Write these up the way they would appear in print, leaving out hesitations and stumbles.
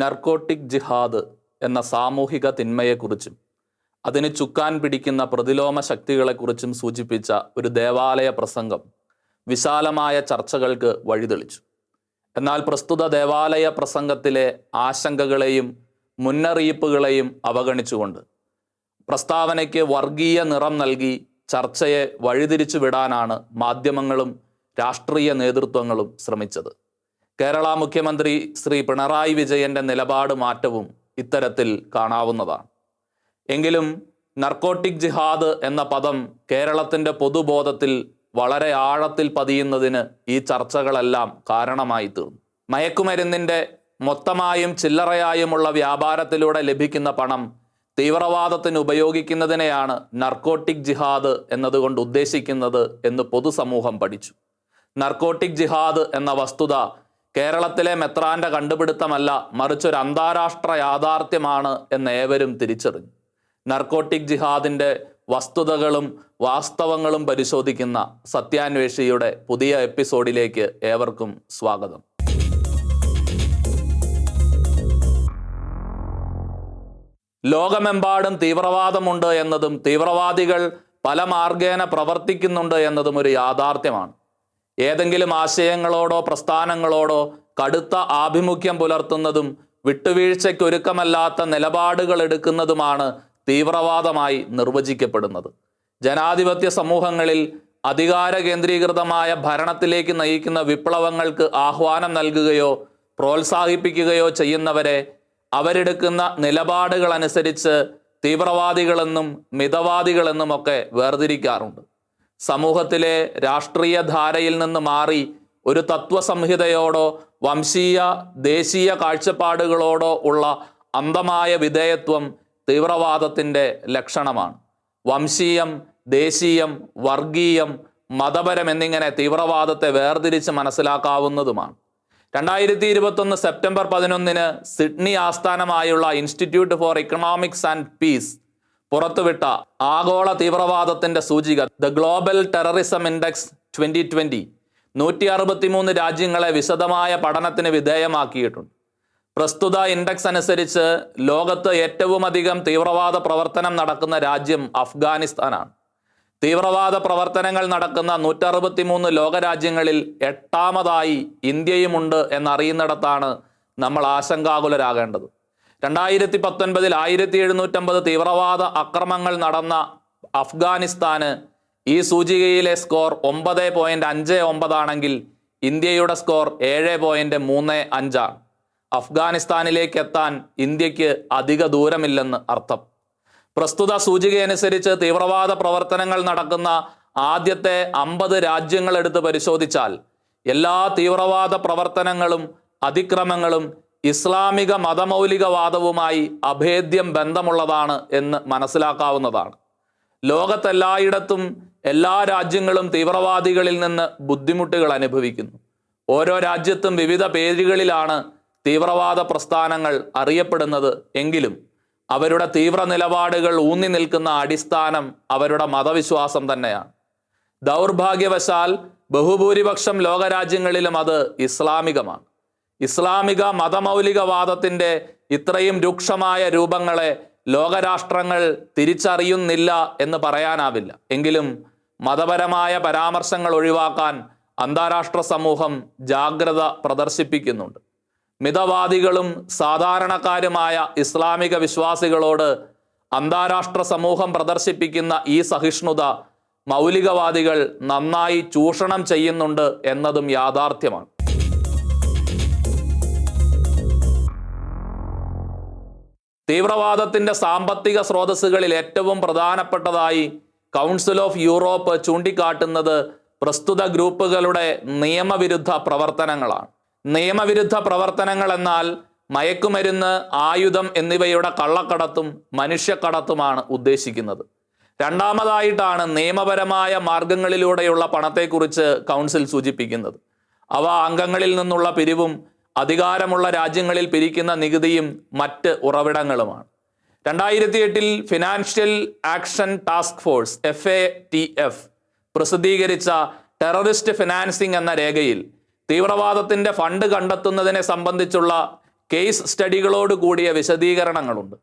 Narcotic ജിഹാദ് എന്ന സാമൂഹിക തിന്മയെക്കുറിച്ചും അതിന് ചുക്കാൻ പിടിക്കുന്ന പ്രതിലോമ ശക്തികളെക്കുറിച്ചും സൂചിപ്പിച്ച ഒരു ദേവാലയ പ്രസംഗം വിശാലമായ ചർച്ചകൾക്ക് വഴിതെളിച്ചു. എന്നാൽ പ്രസ്തുത ദേവാലയ പ്രസംഗത്തിലെ ആശങ്കകളെയും മുന്നറിയിപ്പുകളെയും അവഗണിച്ചുകൊണ്ട് പ്രസ്താവനയ്ക്ക് വർഗീയ നിറം നൽകി ചർച്ചയെ വഴിതിരിച്ചു വിടാനാണ് മാധ്യമങ്ങളും രാഷ്ട്രീയ നേതൃത്വങ്ങളും ശ്രമിച്ചത്. കേരള മുഖ്യമന്ത്രി ശ്രീ പിണറായി വിജയന്റെ നിലപാട് മാറ്റവും ഇത്തരത്തിൽ കാണാവുന്നതാണ്. എങ്കിലും നർക്കോട്ടിക് ജിഹാദ് എന്ന പദം കേരളത്തിൻ്റെ പൊതുബോധത്തിൽ വളരെ ആഴത്തിൽ പതിയുന്നതിന് ഈ ചർച്ചകളെല്ലാം കാരണമായി തീർന്നു. മയക്കുമരുന്നിൻ്റെ മൊത്തമായും ചില്ലറയായുമുള്ള വ്യാപാരത്തിലൂടെ ലഭിക്കുന്ന പണം തീവ്രവാദത്തിന് ഉപയോഗിക്കുന്നതിനെയാണ് നർക്കോട്ടിക് ജിഹാദ് എന്നതുകൊണ്ട് ഉദ്ദേശിക്കുന്നത് എന്ന് പൊതുസമൂഹം പഠിച്ചു. നർക്കോട്ടിക് ജിഹാദ് എന്ന വസ്തുത കേരളത്തിലെ മെത്രാന്റെ കണ്ടുപിടുത്തമല്ല, മറിച്ചൊരു അന്താരാഷ്ട്ര യാഥാർത്ഥ്യമാണ് എന്ന് ഏവരും തിരിച്ചറിഞ്ഞു. നർക്കോട്ടിക് ജിഹാദിന്റെ വസ്തുതകളും വാസ്തവങ്ങളും പരിശോധിക്കുന്ന സത്യാന്വേഷിയുടെ പുതിയ എപ്പിസോഡിലേക്ക് ഏവർക്കും സ്വാഗതം. ലോകമെമ്പാടും തീവ്രവാദമുണ്ട് എന്നതും തീവ്രവാദികൾ പല മാർഗേന പ്രവർത്തിക്കുന്നുണ്ട് എന്നതും ഒരു യാഥാർത്ഥ്യമാണ്. ഏതെങ്കിലും ആശയങ്ങളോടോ പ്രസ്ഥാനങ്ങളോടോ കടുത്ത ആഭിമുഖ്യം പുലർത്തുന്നതും വിട്ടുവീഴ്ചയ്ക്കൊരുക്കമല്ലാത്ത നിലപാടുകൾ എടുക്കുന്നതുമാണ് തീവ്രവാദമായി നിർവചിക്കപ്പെടുന്നത്. ജനാധിപത്യ സമൂഹങ്ങളിൽ അധികാര കേന്ദ്രീകൃതമായ ഭരണത്തിലേക്ക് നയിക്കുന്ന വിപ്ലവങ്ങൾക്ക് ആഹ്വാനം നൽകുകയോ പ്രോത്സാഹിപ്പിക്കുകയോ ചെയ്യുന്നവരെ അവരെടുക്കുന്ന നിലപാടുകൾ അനുസരിച്ച് തീവ്രവാദികളെന്നും മിതവാദികളെന്നുമൊക്കെ വേർതിരിക്കാറുണ്ട്. സമൂഹത്തിലെ രാഷ്ട്രീയ ധാരയിൽ നിന്ന് മാറി ഒരു തത്വസംഹിതയോടോ വംശീയ ദേശീയ കാഴ്ചപ്പാടുകളോടോ ഉള്ള അന്ധമായ വിധേയത്വം തീവ്രവാദത്തിൻ്റെ ലക്ഷണമാണ്. വംശീയം, ദേശീയം, വർഗീയം, മതപരം എന്നിങ്ങനെ തീവ്രവാദത്തെ വേർതിരിച്ച് മനസ്സിലാക്കാവുന്നതുമാണ്. 2021 സെപ്റ്റംബർ 11 സിഡ്നി ആസ്ഥാനമായുള്ള institute four economics and piece പുറത്തുവിട്ട ആഗോള തീവ്രവാദത്തിന്റെ സൂചിക ദ ഗ്ലോബൽ ടെററിസം ഇൻഡെക്സ് 2020 163 രാജ്യങ്ങളെ വിശദമായ പഠനത്തിന് വിധേയമാക്കിയിട്ടുണ്ട്. പ്രസ്തുത ഇൻഡെക്സ് അനുസരിച്ച് ലോകത്ത് ഏറ്റവും അധികം തീവ്രവാദ പ്രവർത്തനം നടക്കുന്ന രാജ്യം അഫ്ഗാനിസ്ഥാനാണ്. തീവ്രവാദ പ്രവർത്തനങ്ങൾ നടക്കുന്ന 163 ലോകരാജ്യങ്ങളിൽ 8ാമതായി ഇന്ത്യയുമുണ്ട് എന്നറിയുന്നിടത്താണ് നമ്മൾ ആശങ്കാകുലരാകേണ്ടത്. 2019 1750 തീവ്രവാദ അക്രമങ്ങൾ നടന്ന അഫ്ഗാനിസ്ഥാന് ഈ സൂചികയിലെ സ്കോർ 9.59 ആണെങ്കിൽ ഇന്ത്യയുടെ സ്കോർ 7.35 ആണ്. അഫ്ഗാനിസ്ഥാനിലേക്ക് എത്താൻ ഇന്ത്യക്ക് അധിക ദൂരമില്ലെന്ന് അർത്ഥം. പ്രസ്തുത സൂചികയനുസരിച്ച് തീവ്രവാദ പ്രവർത്തനങ്ങൾ നടക്കുന്ന ആദ്യത്തെ 50 രാജ്യങ്ങൾ എടുത്ത് പരിശോധിച്ചാൽ എല്ലാ തീവ്രവാദ പ്രവർത്തനങ്ങളും അതിക്രമങ്ങളും ഇസ്ലാമിക മതമൗലികവാദവുമായി അഭേദ്യം ബന്ധമുള്ളതാണ് എന്ന് മനസ്സിലാക്കാവുന്നതാണ്. ലോകത്തെല്ലായിടത്തും എല്ലാ രാജ്യങ്ങളും തീവ്രവാദികളിൽ നിന്ന് ബുദ്ധിമുട്ടുകൾ അനുഭവിക്കുന്നു. ഓരോ രാജ്യത്തും വിവിധ പേരുകളിലാണ് തീവ്രവാദ പ്രസ്ഥാനങ്ങൾ അറിയപ്പെടുന്നത്. എങ്കിലും അവരുടെ തീവ്ര നിലപാടുകൾ ഊന്നി നിൽക്കുന്ന അടിസ്ഥാനം അവരുടെ മതവിശ്വാസം തന്നെയാണ്. ദൗർഭാഗ്യവശാൽ ബഹുഭൂരിപക്ഷം ലോകരാജ്യങ്ങളിലും അത് ഇസ്ലാമികമാണ്. ഇസ്ലാമിക മതമൗലികവാദത്തിൻ്റെ ഇത്രയും രൂക്ഷമായ രൂപങ്ങളെ ലോകരാഷ്ട്രങ്ങൾ തിരിച്ചറിയുന്നില്ല എന്ന് പറയാനാവില്ല. എങ്കിലും മതപരമായ പരാമർശങ്ങൾ ഒഴിവാക്കാൻ അന്താരാഷ്ട്ര സമൂഹം ജാഗ്രത പ്രദർശിപ്പിക്കുന്നുണ്ട്. മിതവാദികളും സാധാരണക്കാരുമായ ഇസ്ലാമിക വിശ്വാസികളോട് അന്താരാഷ്ട്ര സമൂഹം പ്രദർശിപ്പിക്കുന്ന ഈ സഹിഷ്ണുത മൗലികവാദികൾ നന്നായി ചൂഷണം ചെയ്യുന്നുണ്ട് എന്നതും യാഥാർത്ഥ്യമാണ്. തീവ്രവാദത്തിന്റെ സാമ്പത്തിക സ്രോതസ്സുകളിൽ ഏറ്റവും പ്രധാനപ്പെട്ടതായി കൗൺസിൽ ഓഫ് യൂറോപ്പ് ചൂണ്ടിക്കാട്ടുന്നത് പ്രസ്തുത ഗ്രൂപ്പുകളുടെ നിയമവിരുദ്ധ പ്രവർത്തനങ്ങളാണ്. നിയമവിരുദ്ധ പ്രവർത്തനങ്ങൾ എന്നാൽ മയക്കുമരുന്ന്, ആയുധം എന്നിവയുടെ കള്ളക്കടത്തും മനുഷ്യക്കടത്തുമാണ് ഉദ്ദേശിക്കുന്നത്. രണ്ടാമതായിട്ടാണ് നിയമപരമായ മാർഗങ്ങളിലൂടെയുള്ള പണത്തെക്കുറിച്ച് കൗൺസിൽ സൂചിപ്പിക്കുന്നത്. അവ അംഗങ്ങളിൽ നിന്നുള്ള പിരിവും അധികാരമുള്ള രാജ്യങ്ങളിൽ പിരിക്കുന്ന നികുതിയും മറ്റ് ഉറവിടങ്ങളുമാണ്. 2008 financial action task force FATF പ്രസിദ്ധീകരിച്ച ടെററിസ്റ്റ് ഫിനാൻസിംഗ് എന്ന രേഖയിൽ തീവ്രവാദത്തിന്റെ ഫണ്ട് കണ്ടെത്തുന്നതിനെ സംബന്ധിച്ചുള്ള കേസ് സ്റ്റഡികളോട് കൂടിയ വിശദീകരണങ്ങളുണ്ട്.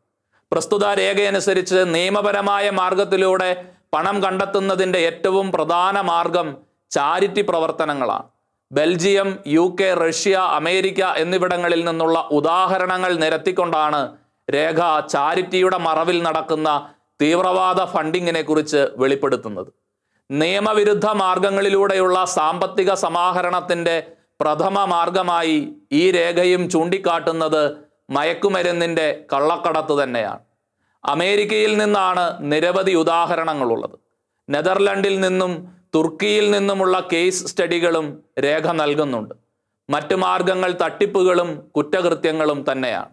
പ്രസ്തുത രേഖയനുസരിച്ച് നിയമപരമായ മാർഗത്തിലൂടെ പണം കണ്ടെത്തുന്നതിൻ്റെ ഏറ്റവും പ്രധാന മാർഗം ചാരിറ്റി പ്രവർത്തനങ്ങളാണ്. ബെൽജിയം, UK, റഷ്യ, അമേരിക്ക എന്നിവിടങ്ങളിൽ നിന്നുള്ള ഉദാഹരണങ്ങൾ നിരത്തിക്കൊണ്ടാണ് രേഖ ചാരിറ്റിയുടെ മറവിൽ നടക്കുന്ന തീവ്രവാദ ഫണ്ടിങ്ങിനെ കുറിച്ച് വെളിപ്പെടുത്തുന്നത്. നിയമവിരുദ്ധ മാർഗങ്ങളിലൂടെയുള്ള സാമ്പത്തിക സമാഹരണത്തിൻ്റെ പ്രഥമ മാർഗമായി ഈ രേഖയും ചൂണ്ടിക്കാട്ടുന്നത് മയക്കുമരുന്നിൻ്റെ കള്ളക്കടത്ത് തന്നെയാണ്. അമേരിക്കയിൽ നിന്നാണ് നിരവധി ഉദാഹരണങ്ങളുള്ളത്. നെതർലൻഡിൽ നിന്നും തുർക്കിയിൽ നിന്നുമുള്ള കേസ് സ്റ്റഡികളും രേഖ നൽകുന്നുണ്ട്. മറ്റു മാർഗങ്ങൾ തട്ടിപ്പുകളും കുറ്റകൃത്യങ്ങളും തന്നെയാണ്.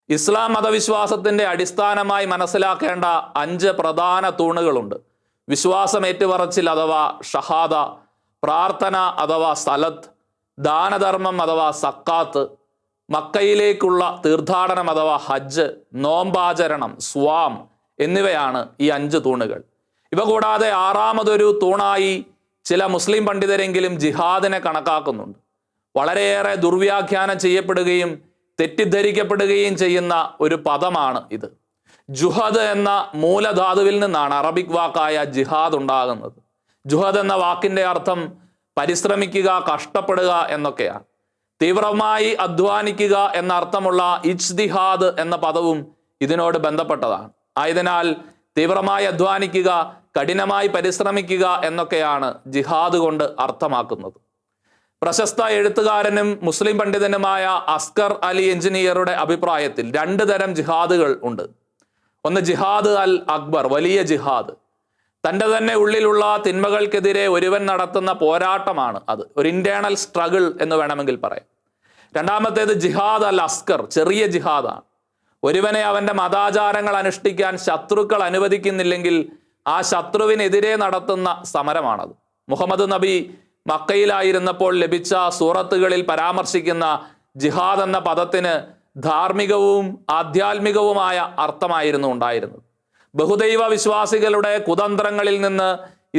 ഇസ്ലാം മതവിശ്വാസത്തിൻ്റെ അടിസ്ഥാനമായി മനസ്സിലാക്കേണ്ട 5 പ്രധാന തൂണുകളുണ്ട്. വിശ്വാസം ഏറ്റുപറച്ചിൽ അഥവാ ഷഹാദ, പ്രാർത്ഥന അഥവാ സലത്ത്, ദാനധർമ്മം അഥവാ സക്കാത്ത്, മക്കയിലേക്കുള്ള തീർത്ഥാടനം അഥവാ ഹജ്ജ്, നോമ്പാചരണം, സ്വാം എന്നിവയാണ് ഈ 5 തൂണുകൾ. ഇവ കൂടാതെ 6ാമതൊരു തൂണായി ചില മുസ്ലിം പണ്ഡിതരെങ്കിലും ജിഹാദിനെ കണക്കാക്കുന്നുണ്ട്. വളരെയേറെ ദുർവ്യാഖ്യാനം ചെയ്യപ്പെടുകയും തെറ്റിദ്ധരിക്കപ്പെടുകയും ചെയ്യുന്ന ഒരു പദമാണ് ഇത്. ജുഹദ് എന്ന മൂലധാതുവിൽ നിന്നാണ് അറബിക് വാക്കായ ജിഹാദ് ഉണ്ടാകുന്നത്. ജുഹദ് എന്ന വാക്കിൻ്റെ അർത്ഥം പരിശ്രമിക്കുക, കഷ്ടപ്പെടുക എന്നൊക്കെയാണ്. തീവ്രമായി അധ്വാനിക്കുക എന്ന അർത്ഥമുള്ള ഇജ്തിഹാദ് എന്ന പദവും ഇതിനോട് ബന്ധപ്പെട്ടതാണ്. ആയതിനാൽ തീവ്രമായി അധ്വാനിക്കുക, കഠിനമായി പരിശ്രമിക്കുക എന്നൊക്കെയാണ് ജിഹാദ് കൊണ്ട് അർത്ഥമാക്കുന്നത്. പ്രശസ്ത എഴുത്തുകാരനും മുസ്ലിം പണ്ഡിതനുമായ അസ്കർ അലി എഞ്ചിനീയറുടെ അഭിപ്രായത്തിൽ 2 തരം ജിഹാദുകൾ ഉണ്ട്. ഒന്ന് ജിഹാദ് അൽ അക്ബർ, വലിയ ജിഹാദ്. തൻ്റെ തന്നെ ഉള്ളിലുള്ള തിന്മകൾക്കെതിരെ ഒരുവൻ നടത്തുന്ന പോരാട്ടമാണ് അത്. ഒരു ഇന്റേണൽ സ്ട്രഗിൾ എന്ന് വേണമെങ്കിൽ പറയാം. രണ്ടാമത്തേത് ജിഹാദ് അൽ അസ്കർ, ചെറിയ ജിഹാദാണ്. ഒരുവനെ അവൻ്റെ മതാചാരങ്ങൾ അനുഷ്ഠിക്കാൻ ശത്രുക്കൾ അനുവദിക്കുന്നില്ലെങ്കിൽ ആ ശത്രുവിനെതിരെ നടത്തുന്ന സമരമാണത്. മുഹമ്മദ് നബി മക്കയിലായിരുന്നപ്പോൾ ലഭിച്ച സൂറത്തുകളിൽ പരാമർശിക്കുന്ന ജിഹാദ് എന്ന പദത്തിന് ധാർമ്മികവും ആധ്യാത്മികവുമായ അർത്ഥമായിരുന്നു ഉണ്ടായിരുന്നത്. ബഹുദൈവ വിശ്വാസികളുടെ കുതന്ത്രങ്ങളിൽ നിന്ന്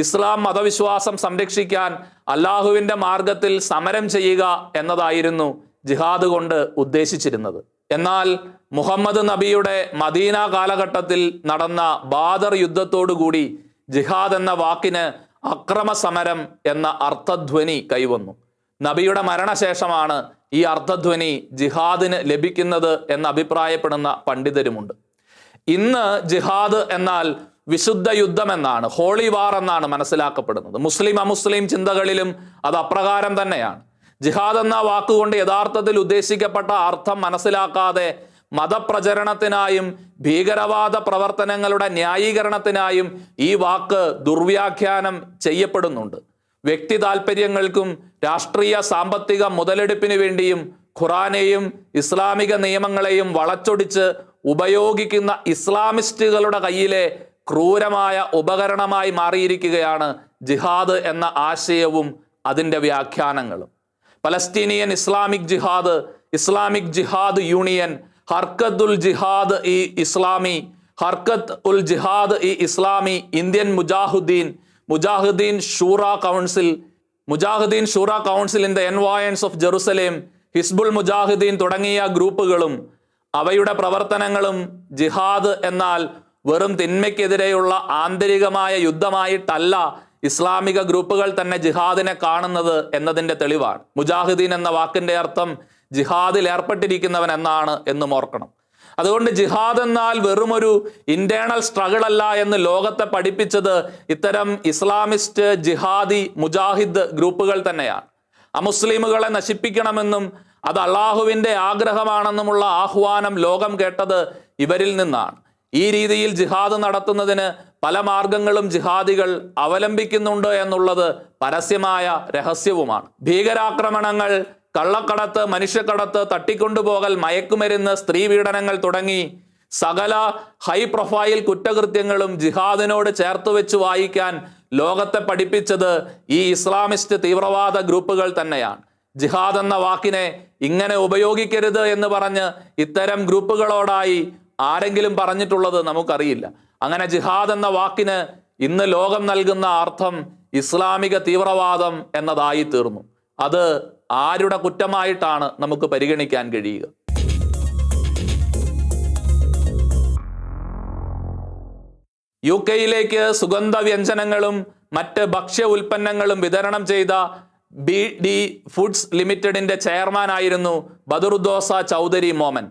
ഇസ്ലാം മതവിശ്വാസം സംരക്ഷിക്കാൻ അള്ളാഹുവിൻ്റെ മാർഗത്തിൽ സമരം ചെയ്യുക എന്നതായിരുന്നു ജിഹാദ് കൊണ്ട് ഉദ്ദേശിച്ചിരുന്നത്. എന്നാൽ മുഹമ്മദ് നബിയുടെ മദീന കാലഘട്ടത്തിൽ നടന്ന ബാദർ യുദ്ധത്തോടുകൂടി ജിഹാദ് എന്ന വാക്കിന് അക്രമസമരം എന്ന അർത്ഥധ്വനി കൈവന്നു. നബിയുടെ മരണശേഷമാണ് ഈ അർത്ഥധ്വനി ജിഹാദിന് ലഭിക്കുന്നത് എന്ന് അഭിപ്രായപ്പെടുന്ന പണ്ഡിതരുമുണ്ട്. ഇന്ന് ജിഹാദ് എന്നാൽ വിശുദ്ധ യുദ്ധം എന്നാണ്, ഹോളി വാർ എന്നാണ് മനസ്സിലാക്കപ്പെടുന്നത്. മുസ്ലിം അമുസ്ലിം ചിന്തകളിലും അത് അപ്രകാരം തന്നെയാണ്. ജിഹാദ് എന്ന വാക്കുകൊണ്ട് യഥാർത്ഥത്തിൽ ഉദ്ദേശിക്കപ്പെട്ട അർത്ഥം മനസ്സിലാക്കാതെ മതപ്രചരണത്തിനായും ഭീകരവാദ പ്രവർത്തനങ്ങളുടെ ന്യായീകരണത്തിനായും ഈ വാക്ക് ദുർവ്യാഖ്യാനം ചെയ്യപ്പെടുന്നുണ്ട്. വ്യക്തി താൽപ്പര്യങ്ങൾക്കും രാഷ്ട്രീയ സാമ്പത്തിക മുതലെടുപ്പിനു വേണ്ടിയും ഖുറാനെയും ഇസ്ലാമിക നിയമങ്ങളെയും വളച്ചൊടിച്ച് ഉപയോഗിക്കുന്ന ഇസ്ലാമിസ്റ്റുകളുടെ കയ്യിലെ ക്രൂരമായ ഉപകരണമായി മാറിയിരിക്കുകയാണ് ജിഹാദ് എന്ന ആശയവും അതിൻ്റെ വ്യാഖ്യാനങ്ങളും. Palestinian Islamic Jihad, Islamic Jihad union, Harkatul Jihad e Islami, Harkat ul Jihad e Islami, Indian Mujahideen Shura council in the environs of Jerusalem, Hizbul Mujahideen തുടങ്ങിയ ഗ്രൂപ്പുകളും അവയുടെ പ്രവർത്തനങ്ങളും ജിഹാദ് എന്നാൽ വെറും തിന്മയ്ക്കെതിരെയുള്ള ആന്തരികമായ യുദ്ധമായിട്ടല്ല ഇസ്ലാമിക ഗ്രൂപ്പുകൾ തന്നെ ജിഹാദിനെ കാണുന്നത് എന്നതിൻ്റെ തെളിവാണ്. മുജാഹിദീൻ എന്ന വാക്കിൻ്റെ അർത്ഥം ജിഹാദിൽ ഏർപ്പെട്ടിരിക്കുന്നവൻ എന്നാണ് എന്നും ഓർക്കണം. അതുകൊണ്ട് ജിഹാദ് എന്നാൽ വെറുമൊരു ഇന്റേണൽ സ്ട്രഗിൾ അല്ല എന്ന് ലോകത്തെ പഠിപ്പിച്ചത് ഇത്തരം ഇസ്ലാമിസ്റ്റ് ജിഹാദി മുജാഹിദ് ഗ്രൂപ്പുകൾ തന്നെയാണ്. അമുസ്ലിമുകളെ നശിപ്പിക്കണമെന്നും അത് അള്ളാഹുവിൻ്റെ ആഗ്രഹമാണെന്നുമുള്ള ആഹ്വാനം ലോകം കേട്ടത് ഇവരിൽ നിന്നാണ്. ഈ രീതിയിൽ ജിഹാദ് നടത്തുന്നതിന് പല മാർഗങ്ങളും ജിഹാദികൾ അവലംബിക്കുന്നുണ്ട് എന്നുള്ളത് പരസ്യമായ രഹസ്യവുമാണ്. ഭീകരാക്രമണങ്ങൾ, കള്ളക്കടത്ത്, മനുഷ്യക്കടത്ത്, തട്ടിക്കൊണ്ടുപോകൽ, മയക്കുമരുന്ന്, സ്ത്രീപീഡനങ്ങൾ തുടങ്ങി സകല ഹൈ പ്രൊഫൈൽ കുറ്റകൃത്യങ്ങളും ജിഹാദിനോട് ചേർത്തുവെച്ച് വായിക്കാൻ ലോകത്തെ പഠിപ്പിച്ചത് ഈ ഇസ്ലാമിസ്റ്റ് തീവ്രവാദ ഗ്രൂപ്പുകൾ തന്നെയാണ്. ജിഹാദ് എന്ന വാക്കിനെ ഇങ്ങനെ ഉപയോഗിക്കരുത് എന്ന് പറഞ്ഞ് ഇത്തരം ഗ്രൂപ്പുകളോടായി ആരെങ്കിലും പറഞ്ഞിട്ടുള്ളത് നമുക്കറിയില്ല. അങ്ങനെ ജിഹാദ് എന്ന വാക്കിന് ഇന്ന് ലോകം നൽകുന്ന അർത്ഥം ഇസ്ലാമിക തീവ്രവാദം എന്നതായി തീർന്നു. അത് ആരുടെ കുറ്റമായിട്ടാണ് നമുക്ക് പരിഗണിക്കാൻ കഴിയുക? UK സുഗന്ധ വ്യഞ്ജനങ്ങളും മറ്റ് ഭക്ഷ്യ ഉൽപ്പന്നങ്ങളും വിതരണം ചെയ്ത BD ഫുഡ്സ് ലിമിറ്റഡിന്റെ ചെയർമാനായിരുന്നു ബദറുദ്ദോസ ചൗധരി മോമൻ.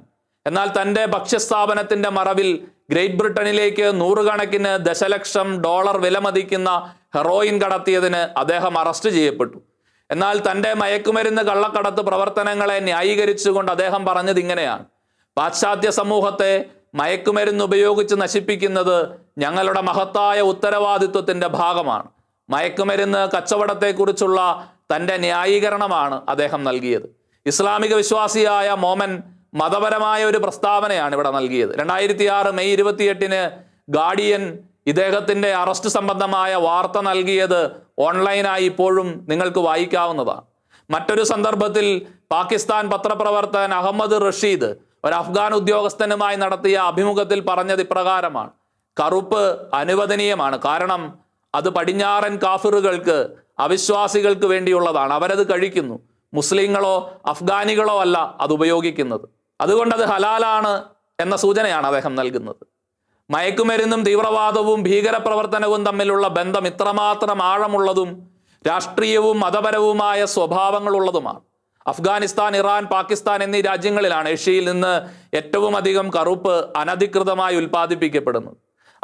എന്നാൽ തൻ്റെ ഭക്ഷ്യസ്ഥാപനത്തിന്റെ മറവിൽ ഗ്രേറ്റ് ബ്രിട്ടനിലേക്ക് നൂറുകണക്കിന് ദശലക്ഷം ഡോളർ വിലമതിക്കുന്ന ഹെറോയിൻ കടത്തിയതിന് അദ്ദേഹം അറസ്റ്റ് ചെയ്യപ്പെട്ടു. എന്നാൽ തൻ്റെ മയക്കുമരുന്ന് കള്ളക്കടത്ത് പ്രവർത്തനങ്ങളെ ന്യായീകരിച്ചുകൊണ്ട് അദ്ദേഹം പറഞ്ഞത് ഇങ്ങനെയാണ്: പാശ്ചാത്യ സമൂഹത്തെ മയക്കുമരുന്ന് ഉപയോഗിച്ച് നശിപ്പിക്കുന്നത് ഞങ്ങളുടെ മഹത്തായ ഉത്തരവാദിത്വത്തിന്റെ ഭാഗമാണ്. മയക്കുമരുന്ന് കച്ചവടത്തെക്കുറിച്ചുള്ള തൻ്റെ ന്യായീകരണമാണ് അദ്ദേഹം നൽകിയത്. ഇസ്ലാമിക വിശ്വാസിയായ മോമൻ മതപരമായ ഒരു പ്രസ്താവനയാണ് ഇവിടെ നൽകിയത്. 2006 മെയ് 28 ഗാർഡിയൻ ഇദ്ദേഹത്തിന്റെ അറസ്റ്റ് സംബന്ധമായ വാർത്ത നൽകിയത് ഓൺലൈനായി ഇപ്പോഴും നിങ്ങൾക്ക് വായിക്കാവുന്നതാണ്. മറ്റൊരു സന്ദർഭത്തിൽ പാകിസ്ഥാൻ പത്രപ്രവർത്തകൻ അഹമ്മദ് റഷീദ് ഒരു അഫ്ഗാൻ ഉദ്യോഗസ്ഥനുമായി നടത്തിയ അഭിമുഖത്തിൽ പറഞ്ഞത് ഇപ്രകാരമാണ്: കറുപ്പ് അനുവദനീയമാണ്, കാരണം അത് പടിഞ്ഞാറൻ കാഫിറുകൾക്ക്, അവിശ്വാസികൾക്ക് വേണ്ടിയുള്ളതാണ്. അവരത് കഴിക്കുന്നു. മുസ്ലിങ്ങളോ അഫ്ഗാനികളോ അല്ല അത് ഉപയോഗിക്കുന്നത്. അതുകൊണ്ട് അത് ഹലാലാണ് എന്ന സൂചനയാണ് അദ്ദേഹം നൽകുന്നത്. മയക്കുമരുന്നും തീവ്രവാദവും ഭീകരപ്രവർത്തനവും തമ്മിലുള്ള ബന്ധം ഇത്രമാത്രം ആഴമുള്ളതും രാഷ്ട്രീയവും മതപരവുമായ സ്വഭാവങ്ങളുള്ളതുമാണ്. അഫ്ഗാനിസ്ഥാൻ, ഇറാൻ, പാകിസ്ഥാൻ എന്നീ രാജ്യങ്ങളിലാണ് ഏഷ്യയിൽ നിന്ന് ഏറ്റവും അധികം കറുപ്പ് അനധികൃതമായി ഉൽപ്പാദിപ്പിക്കപ്പെടുന്നത്.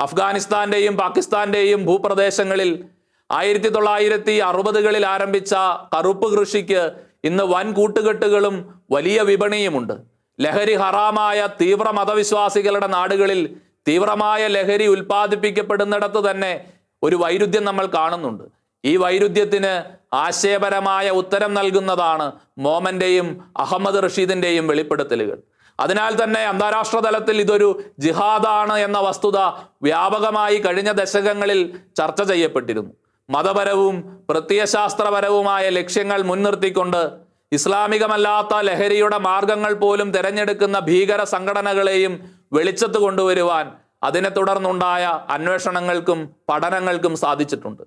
അഫ്ഗാനിസ്ഥാന്റെയും പാകിസ്ഥാന്റെയും ഭൂപ്രദേശങ്ങളിൽ 1960കളിൽ ആരംഭിച്ച കറുപ്പ് കൃഷിക്ക് ഇന്ന് വൻ കൂട്ടുകെട്ടുകളും വലിയ വിപണിയുമുണ്ട്. ലഹരി ഹറാമായ തീവ്ര മതവിശ്വാസികളുടെ നാടുകളിൽ തീവ്രമായ ലഹരി ഉൽപ്പാദിപ്പിക്കപ്പെടുന്നിടത്ത് തന്നെ ഒരു വൈരുദ്ധ്യം നമ്മൾ കാണുന്നുണ്ട്. ഈ വൈരുദ്ധ്യത്തിന് ആശയപരമായ ഉത്തരം നൽകുന്നതാണ് മോമന്റെയും അഹമ്മദ് റഷീദിന്റെയും വെളിപ്പെടുത്തലുകൾ. അതിനാൽ തന്നെ അന്താരാഷ്ട്ര തലത്തിൽ ഇതൊരു ജിഹാദാണ് എന്ന വസ്തുത വ്യാപകമായി കഴിഞ്ഞ ദശകങ്ങളിൽ ചർച്ച ചെയ്യപ്പെട്ടിരുന്നു. മതപരവും പ്രത്യയശാസ്ത്രപരവുമായ ലക്ഷ്യങ്ങൾ മുൻനിർത്തിക്കൊണ്ട് ഇസ്ലാമികമല്ലാത്ത ലഹരിയുടെ മാർഗങ്ങൾ പോലും തിരഞ്ഞെടുക്കുന്ന ഭീകര സംഘടനകളെയും വെളിച്ചത്ത് കൊണ്ടുവരുവാൻ അതിനെ തുടർന്നുണ്ടായ അന്വേഷണങ്ങൾക്കും പഠനങ്ങൾക്കും സാധിച്ചിട്ടുണ്ട്.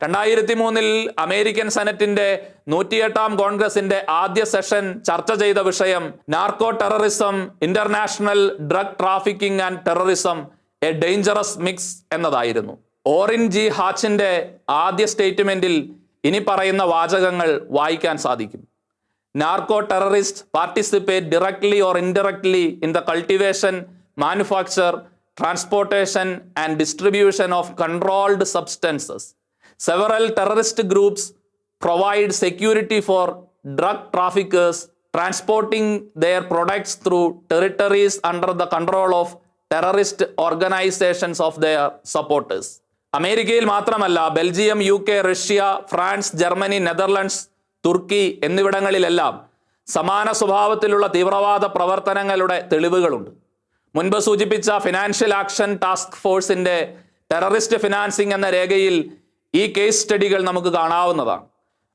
2003 അമേരിക്കൻ സെനറ്റിന്റെ 108ാം കോൺഗ്രസിന്റെ ആദ്യ സെഷൻ ചർച്ച ചെയ്ത വിഷയം narco terrorism, international drug trafficking and terrorism, A dangerous mix എന്നതായിരുന്നു. ഓറിൻ ജി ഹാച്ചിന്റെ ആദ്യ സ്റ്റേറ്റ്മെന്റിൽ ഇനി പറയുന്ന വാചകങ്ങൾ വായിക്കാൻ സാധിക്കും: narco terrorist participate directly or indirectly in the cultivation, manufacture, transportation and distribution of controlled substances. Several terrorist groups provide security for drug traffickers transporting their products through territories under the control of terrorist organizations of their supporters. അമേരിക്കയിൽ മാത്രമല്ല, Belgium, UK, Russia, France, Germany, Netherlands, തുർക്കി എന്നിവിടങ്ങളിലെല്ലാം സമാന സ്വഭാവത്തിലുള്ള തീവ്രവാദ പ്രവർത്തനങ്ങളുടെ തെളിവുകളുണ്ട്. മുൻപ് സൂചിപ്പിച്ച ഫിനാൻഷ്യൽ ആക്ഷൻ ടാസ്ക് ഫോഴ്സിന്റെ ടെററിസ്റ്റ് ഫിനാൻസിംഗ് എന്ന രേഖയിൽ ഈ കേസ് സ്റ്റഡികൾ നമുക്ക് കാണാവുന്നതാണ്.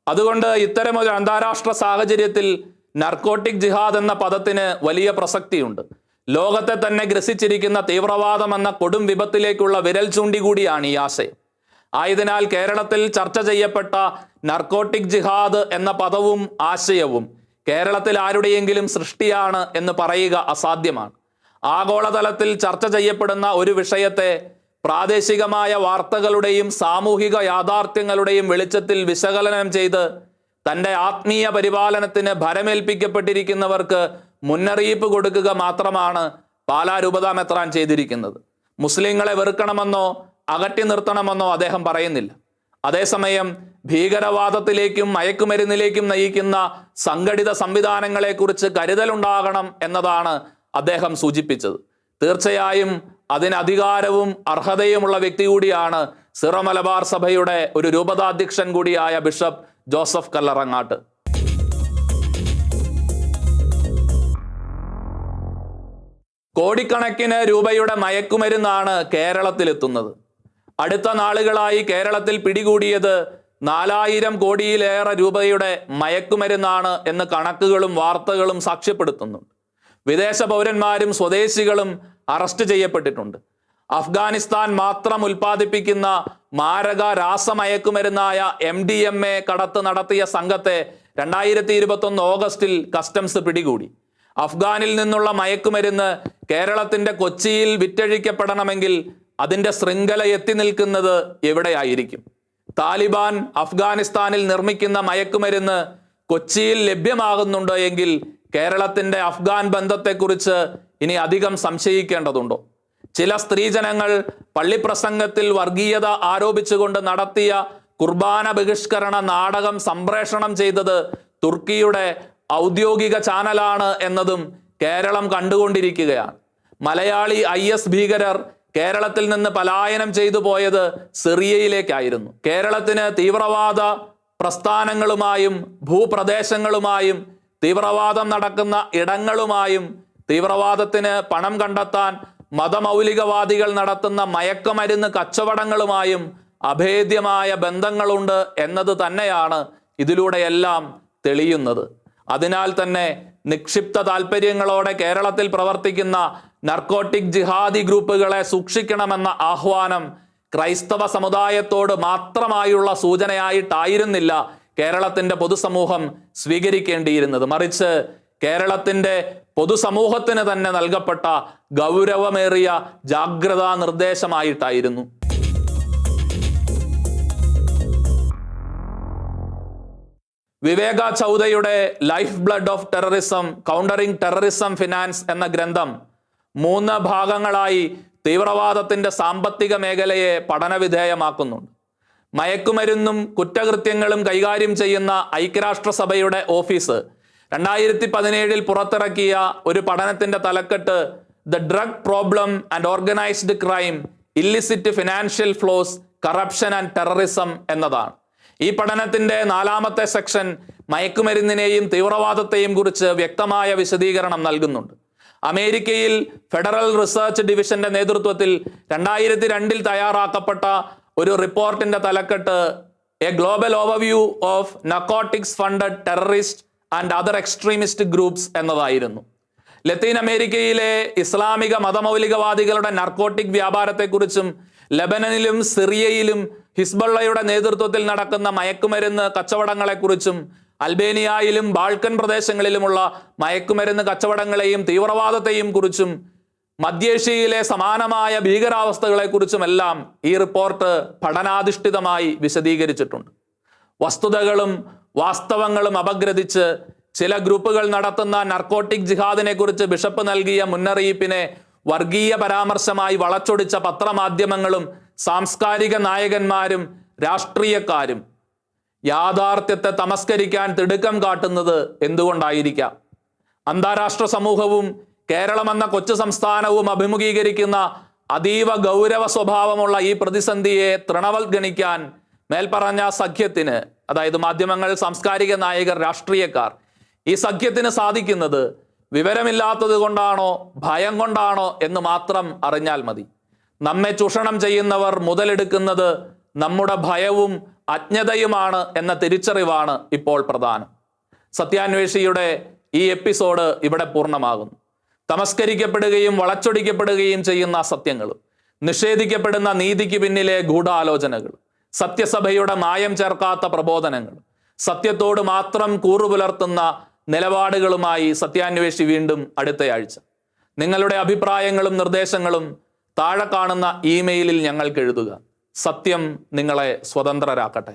അതുകൊണ്ട് ഇത്തരമൊരു അന്താരാഷ്ട്ര സാഹചര്യത്തിൽ നർക്കോട്ടിക് ജിഹാദ് എന്ന പദത്തിന് വലിയ പ്രസക്തിയുണ്ട്. ലോകത്തെ തന്നെ ഗ്രസിച്ചിരിക്കുന്ന തീവ്രവാദം എന്ന കൊടും വിപത്തിലേക്കുള്ള വിരൽ ചൂണ്ടി കൂടിയാണ് ഈ ആശയം. ആയതിനാൽ കേരളത്തിൽ ചർച്ച ചെയ്യപ്പെട്ട നർക്കോട്ടിക് ജിഹാദ് എന്ന പദവും ആശയവും കേരളത്തിൽ ആരുടെയെങ്കിലും സൃഷ്ടിയാണ് എന്ന് പറയുക അസാധ്യമാണ്. ആഗോളതലത്തിൽ ചർച്ച ചെയ്യപ്പെടുന്ന ഒരു വിഷയത്തെ പ്രാദേശികമായ വാർത്തകളുടെയും സാമൂഹിക യാഥാർത്ഥ്യങ്ങളുടെയും വെളിച്ചത്തിൽ വിശകലനം ചെയ്ത് തൻ്റെ ആത്മീയ പരിപാലനത്തിന് ഭരമേൽപ്പിക്കപ്പെട്ടിരിക്കുന്നവർക്ക് മുന്നറിയിപ്പ് കൊടുക്കുക മാത്രമാണ് പാലാ രൂപതാ മെത്രാൻ ചെയ്തിരിക്കുന്നത്. മുസ്ലിങ്ങളെ വെറുക്കണമെന്നോ അകറ്റി നിർത്തണമെന്നോ അദ്ദേഹം പറയുന്നില്ല. അതേസമയം ഭീകരവാദത്തിലേക്കും മയക്കുമരുന്നിലേക്കും നയിക്കുന്ന സംഘടിത സംവിധാനങ്ങളെക്കുറിച്ച് കരുതലുണ്ടാകണം എന്നതാണ് അദ്ദേഹം സൂചിപ്പിച്ചത്. തീർച്ചയായും അതിന് അധികാരവും അർഹതയുമുള്ള വ്യക്തി കൂടിയാണ് സിറോ മലബാർ സഭയുടെ ഒരു രൂപതാധ്യക്ഷൻ കൂടിയായ ബിഷപ്പ് ജോസഫ് കല്ലറങ്ങാട്ട്. കോടിക്കണക്കിന് രൂപയുടെ മയക്കുമരുന്നാണ് കേരളത്തിലെത്തുന്നത്. അടുത്ത നാളുകളായി കേരളത്തിൽ പിടികൂടിയത് 4000 കോടിയിലേറെ രൂപയുടെ മയക്കുമരുന്നാണ് എന്ന് കണക്കുകളും വാർത്തകളും സാക്ഷ്യപ്പെടുത്തുന്നുണ്ട്. വിദേശ പൗരന്മാരും സ്വദേശികളും അറസ്റ്റ് ചെയ്യപ്പെട്ടിട്ടുണ്ട്. അഫ്ഗാനിസ്ഥാൻ മാത്രം ഉൽപ്പാദിപ്പിക്കുന്ന മാരക രാസമയക്കുമരുന്നായ MDMA കടത്ത് നടത്തിയ സംഘത്തെ 2021 ഓഗസ്റ്റിൽ കസ്റ്റംസ് പിടികൂടി. അഫ്ഗാനിൽ നിന്നുള്ള മയക്കുമരുന്ന് കേരളത്തിന്റെ കൊച്ചിയിൽ വിറ്റഴിക്കപ്പെടണമെങ്കിൽ അതിന്റെ ശൃംഖല എത്തി നിൽക്കുന്നത് എവിടെയായിരിക്കും? താലിബാൻ അഫ്ഗാനിസ്ഥാനിൽ നിർമ്മിക്കുന്ന മയക്കുമരുന്ന് കൊച്ചിയിൽ ലഭ്യമാകുന്നുണ്ട് എങ്കിൽ കേരളത്തിന്റെ അഫ്ഗാൻ ബന്ധത്തെക്കുറിച്ച് ഇനി അധികം സംശയിക്കേണ്ടതുണ്ടോ? ചില സ്ത്രീജനങ്ങൾ പള്ളിപ്രസംഗത്തിൽ വർഗീയത ആരോപിച്ചുകൊണ്ട് നടത്തിയ കുർബാന ബഹിഷ്കരണ നാടകം സംപ്രേഷണം ചെയ്തത് തുർക്കിയുടെ ഔദ്യോഗിക ചാനലാണ് എന്നതും കേരളം കണ്ടുകൊണ്ടിരിക്കുകയാണ്. മലയാളി IS ഭീകരർ കേരളത്തിൽ നിന്ന് പലായനം ചെയ്തു പോയത് സിറിയയിലേക്കായിരുന്നു. കേരളത്തിന് തീവ്രവാദ പ്രസ്ഥാനങ്ങളുമായും ഭൂപ്രദേശങ്ങളുമായും തീവ്രവാദം നടക്കുന്ന ഇടങ്ങളുമായും തീവ്രവാദത്തിന് പണം കണ്ടെത്താൻ മതമൗലികവാദികൾ നടത്തുന്ന മയക്കുമരുന്ന് കച്ചവടങ്ങളുമായും അഭേദ്യമായ ബന്ധങ്ങളുണ്ട് എന്നത് തന്നെയാണ് ഇതിലൂടെയെല്ലാം തെളിയുന്നത്. അതിനാൽ തന്നെ നിക്ഷിപ്ത താല്പര്യങ്ങളോടെ കേരളത്തിൽ പ്രവർത്തിക്കുന്ന നർക്കോട്ടിക് ജിഹാദി ഗ്രൂപ്പുകളെ സൂക്ഷിക്കണമെന്ന ആഹ്വാനം ക്രൈസ്തവ സമുദായത്തോട് മാത്രമായുള്ള സൂചനയായിട്ടായിരുന്നില്ല കേരളത്തിന്റെ പൊതുസമൂഹം സ്വീകരിക്കേണ്ടിയിരുന്നത്. മറിച്ച് കേരളത്തിന്റെ പൊതുസമൂഹത്തിന് തന്നെ നൽകപ്പെട്ട ഗൗരവമേറിയ ജാഗ്രതാ നിർദ്ദേശമായിട്ടായിരുന്നു. വിവേക ചൗധയുടെ life blood of terrorism countering terrorism finance എന്ന ഗ്രന്ഥം 3 ഭാഗങ്ങളായി തീവ്രവാദത്തിന്റെ സാമ്പത്തിക മേഖലയെ പഠനവിധേയമാക്കുന്നുണ്ട്. മയക്കുമരുന്നും കുറ്റകൃത്യങ്ങളും കൈകാര്യം ചെയ്യുന്ന ഐക്യരാഷ്ട്രസഭയുടെ ഓഫീസ് 2017 പുറത്തിറക്കിയ ഒരു പഠനത്തിന്റെ തലക്കെട്ട് the drug problem and organised crime, illicit financial flows, corruption and terrorism എന്നതാണ്. ഈ പഠനത്തിന്റെ 4ാമത്തെ സെക്ഷൻ മയക്കുമരുന്നിനെയും തീവ്രവാദത്തെയും കുറിച്ച് വ്യക്തമായ വിശദീകരണം നൽകുന്നുണ്ട്. അമേരിക്കയിൽ ഫെഡറൽ റിസർച്ച് ഡിവിഷന്റെ നേതൃത്വത്തിൽ 2002 തയ്യാറാക്കപ്പെട്ട ഒരു റിപ്പോർട്ടിന്റെ തലക്കെട്ട് A global overview of narcotics funded terrorist and other extremist groups എന്നതായിരുന്നു. ലത്തീൻ അമേരിക്കയിലെ ഇസ്ലാമിക മതമൗലികവാദികളുടെ നർക്കോട്ടിക് വ്യാപാരത്തെക്കുറിച്ചും ലെബനനിലും സിറിയയിലും ഹിസ്ബുള്ളയുടെ നേതൃത്വത്തിൽ നടക്കുന്ന മയക്കുമരുന്ന് കച്ചവടങ്ങളെക്കുറിച്ചും അൽബേനിയയിലും ബാൾക്കൻ പ്രദേശങ്ങളിലുമുള്ള മയക്കുമരുന്ന് കച്ചവടങ്ങളെയും തീവ്രവാദത്തെയും കുറിച്ചും മധ്യേഷ്യയിലെ സമാനമായ ഭീകരാവസ്ഥകളെക്കുറിച്ചുമെല്ലാം ഈ റിപ്പോർട്ട് പഠനാധിഷ്ഠിതമായി വിശദീകരിച്ചിട്ടുണ്ട്. വസ്തുതകളും വാസ്തവങ്ങളും അപഗ്രഥിച്ച് ചില ഗ്രൂപ്പുകൾ നടത്തുന്ന നർക്കോട്ടിക് ജിഹാദിനെ കുറിച്ച് ബിഷപ്പ് നൽകിയ മുന്നറിയിപ്പിനെ വർഗീയ പരാമർശമായി വളച്ചൊടിച്ച പത്രമാധ്യമങ്ങളും സാംസ്കാരിക നായകന്മാരും രാഷ്ട്രീയക്കാരും യാഥാർത്ഥ്യത്തെ തമസ്കരിക്കാൻ തിടുക്കം കാട്ടുന്നത് എന്തുകൊണ്ടായിരിക്കാം? അന്താരാഷ്ട്ര സമൂഹവും കേരളമെന്ന കൊച്ചു സംസ്ഥാനവും അഭിമുഖീകരിക്കുന്ന അതീവ ഗൗരവ സ്വഭാവമുള്ള ഈ പ്രതിസന്ധിയെ തൃണവൽഗണിക്കാൻ മേൽപ്പറഞ്ഞ സഖ്യത്തിന്, അതായത് മാധ്യമങ്ങൾ, സാംസ്കാരിക നായകർ, രാഷ്ട്രീയക്കാർ, ഈ സഖ്യത്തിന് സാധിക്കുന്നത് വിവരമില്ലാത്തത് കൊണ്ടാണോ ഭയം കൊണ്ടാണോ എന്ന് മാത്രം അറിഞ്ഞാൽ മതി. നമ്മെ ചൂഷണം ചെയ്യുന്നവർ മുതലെടുക്കുന്നത് നമ്മുടെ ഭയവും അജ്ഞതയുമാണ് എന്ന തിരിച്ചറിവാണ് ഇപ്പോൾ പ്രധാനം. സത്യാന്വേഷിയുടെ ഈ എപ്പിസോഡ് ഇവിടെ പൂർണ്ണമാകുന്നു. തമസ്കരിക്കപ്പെടുകയും വളച്ചൊടിക്കപ്പെടുകയും ചെയ്യുന്ന സത്യങ്ങളും നിഷേധിക്കപ്പെടുന്ന നീതിക്ക് പിന്നിലെ ഗൂഢാലോചനകൾ, സത്യസഭയുടെ മായം ചേർക്കാത്ത പ്രബോധനങ്ങൾ, സത്യത്തോട് മാത്രം കൂറുപുലർത്തുന്ന നിലപാടുകളുമായി സത്യാന്വേഷി വീണ്ടും അടുത്തയാഴ്ച. നിങ്ങളുടെ അഭിപ്രായങ്ങളും നിർദ്ദേശങ്ങളും താഴെ കാണുന്ന ഇമെയിലിൽ ഞങ്ങൾക്ക് എഴുതുക. സത്യം നിങ്ങളെ സ്വതന്ത്രരാക്കട്ടെ.